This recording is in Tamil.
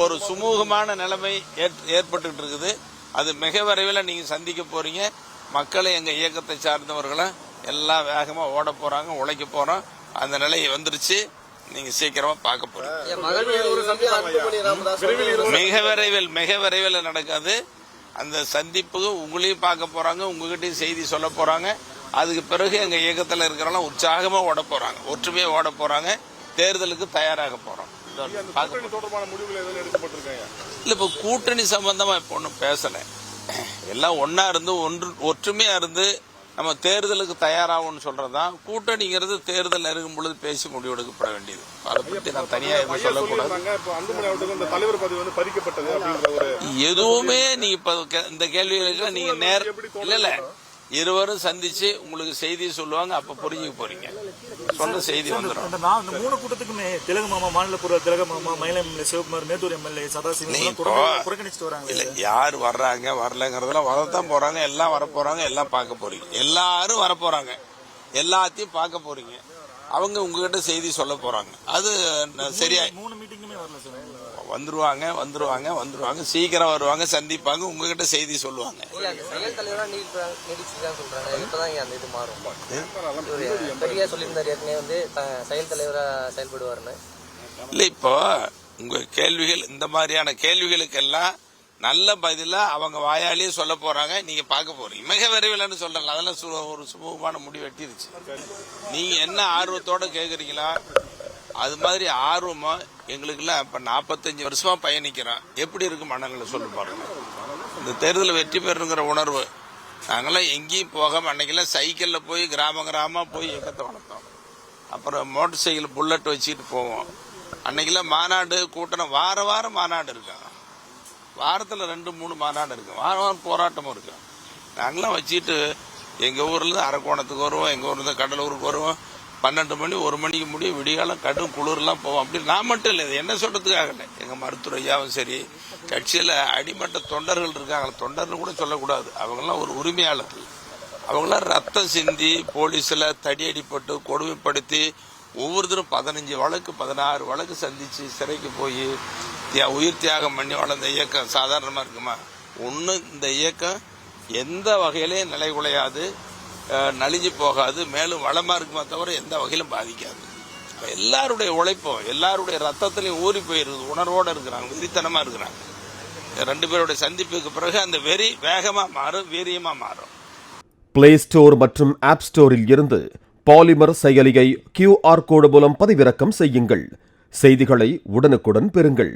ஒரு சுமூகமான நிலைமை ஏற்பட்டு இருக்குது. அது மிக விரைவில் நீங்க சந்திக்க போறீங்க. மக்களை எங்க இயக்கத்தை சார்ந்தவர்களை எல்லாம் வேகமா ஓட போறாங்க, உழைக்க போறோம். அந்த நிலை வந்துருச்சு. நீங்க சீக்கிரமா பார்க்க போறீங்க. மிக விரைவில் நடக்காது. அந்த சந்திப்பு உங்களையும் பார்க்க போறாங்க, உங்ககிட்டயும் செய்தி சொல்ல போறாங்க. அதுக்கு பிறகு எங்க இயக்கத்தில் இருக்கிறவங்க உற்சாகமா ஓட போறாங்க, ஒற்றுமையா ஓட போறாங்க. தேர்தலுக்கு தயாராக போறோம். இல்ல இப்ப கூட்டணி சம்பந்தமா இப்ப ஒன்னும் பேசல. எல்லாம் ஒன்னா இருந்து ஒற்றுமையா இருந்து நம்ம தேர்தலுக்கு தயாராகும்னு சொல்றதுதான். கூட்டணிங்கிறது தேர்தல் நெருங்கும் பொழுது பேசி முடிவெடுக்கப்பட வேண்டியது. அதை பத்தி நான் தனியா எதுவும் சொல்லக்கூடாது. எதுவுமே நீங்க இப்ப இந்த கேள்விகளுக்கு நீங்க இல்ல இருவரும் சந்திச்சு உங்களுக்கு செய்தி சொல்லுவாங்க. அப்ப புரிஞ்சுக்க போறீங்க. சொன்ன செய்தி வந்துடும். இந்த 3 கூட்டத்துக்குமே தெலுங்கு மாமா, மாநில திலக மாமா, மயிலம் எம்எல்ஏ சிவகுமார், மேட்டூர் எம்எல்ஏ சதாசிவம் புறக்கணிச்சுட்டு வராங்க. யார் வர்றாங்க வரலங்கிறதுலாம் வரத்தான் போறாங்க. எல்லாம் வரப்போறாங்க. எல்லாம் பார்க்க போறீங்க. எல்லாரும் வரப்போறாங்க. எல்லாத்தையும் பார்க்க போறீங்க. அவங்க உங்ககிட்ட செய்தி சொல்ல போறாங்க. அது சரியா 3 மீட்டிங்குமே வரல சார். வந்துருவாங்க. சீக்கிரம் வருவாங்க, சந்திப்பாங்க, உங்ககிட்ட செய்தி சொல்லுவாங்க. இல்ல இப்போ உங்க கேள்விகள் இந்த மாதிரியான கேள்விகளுக்கெல்லாம் நல்ல பதிலா அவங்க வாயாலேயே சொல்ல போறாங்க. நீங்க பார்க்க போறீங்க. மிக விரைவில் சொல்றாங்க. அதெல்லாம் ஒரு சுமூகமான முடிவு எட்டிருச்சு. நீங்க என்ன ஆர்வத்தோட கேக்குறீங்களா அது மாதிரி ஆர்வமா எங்களுக்குலாம் இப்ப 45 வருஷமா பயணிக்கிறோம். எப்படி இருக்கு மனங்களை சொல்லி பாருங்க. இந்த தேர்தலில் வெற்றி பெறுங்கிற உணர்வு. நாங்கெல்லாம் எங்கேயும் போகாம அன்னைக்கெல்லாம் சைக்கிள்ல போய் கிராமமா போய் இயக்கத்தை வளர்த்தோம். அப்புறம் மோட்டார் சைக்கிள் புல்லட் வச்சுட்டு போவோம். அன்னைக்கெல்லாம் மாநாடு கூட்டம் வாரம் மாநாடு இருக்காங்க. வாரத்தில் 2-3 மாநாடு இருக்கு. வாரம் போராட்டமும் இருக்கு. நாங்களாம் வச்சுட்டு எங்க ஊர்ல இருந்து அரக்கோணத்துக்கு வருவோம், எங்க ஊர்ல இருந்து கடலூருக்கு வருவோம். 12 மணி 1 மணிக்கு முடியும். விடிகாலம் கடும் குளிர்லாம் போவோம். அப்படி நான் மட்டும் இல்லை, என்ன சொல்றதுக்காக இல்லை. எங்க மருத்துவர் ஐயாவும் சரி, கட்சியில அடிமட்ட தொண்டர்கள் இருக்காங்க. தொண்டர்கள் கூட சொல்லக்கூடாது. அவங்கெல்லாம் ஒரு உரிமையாளர்கள். அவங்களாம் ரத்தம் சிந்தி போலீஸ்ல தடியடிப்பட்டு கொடுமைப்படுத்தி ஒவ்வொருத்தரும் 15 வழக்கு 16 வழக்கு சந்திச்சு சிறைக்கு போய் உயிர் தியாகம் பண்ணி வளர்ந்த இயக்கம் சாதாரணமா இருக்குமா? இந்த இயக்கம் எந்த வகையிலையும் நிலைகுலையாது, நலிஞ்சு போகாது, மேலும் வளமா இருக்குமா தவிர எந்த வகையிலும் பாதிக்காது. எல்லாருடைய உழைப்பும் எல்லாருடைய ரத்தத்திலையும் ஊறி போயிருது. உணர்வோட இருக்கிறாங்க, வெறித்தனமா இருக்கிறாங்க. 2 பேருடைய சந்திப்புக்கு பிறகு அந்த வெறி வேகமா மாறும், வீரியமா மாறும். பிளே ஸ்டோர் மற்றும் ஆப் ஸ்டோரில் இருந்து பாலிமர் செயலியை QR கோடு மூலம் பதிவிறக்கம் செய்யுங்கள். செய்திகளை உடனுக்குடன் பெறுங்கள்.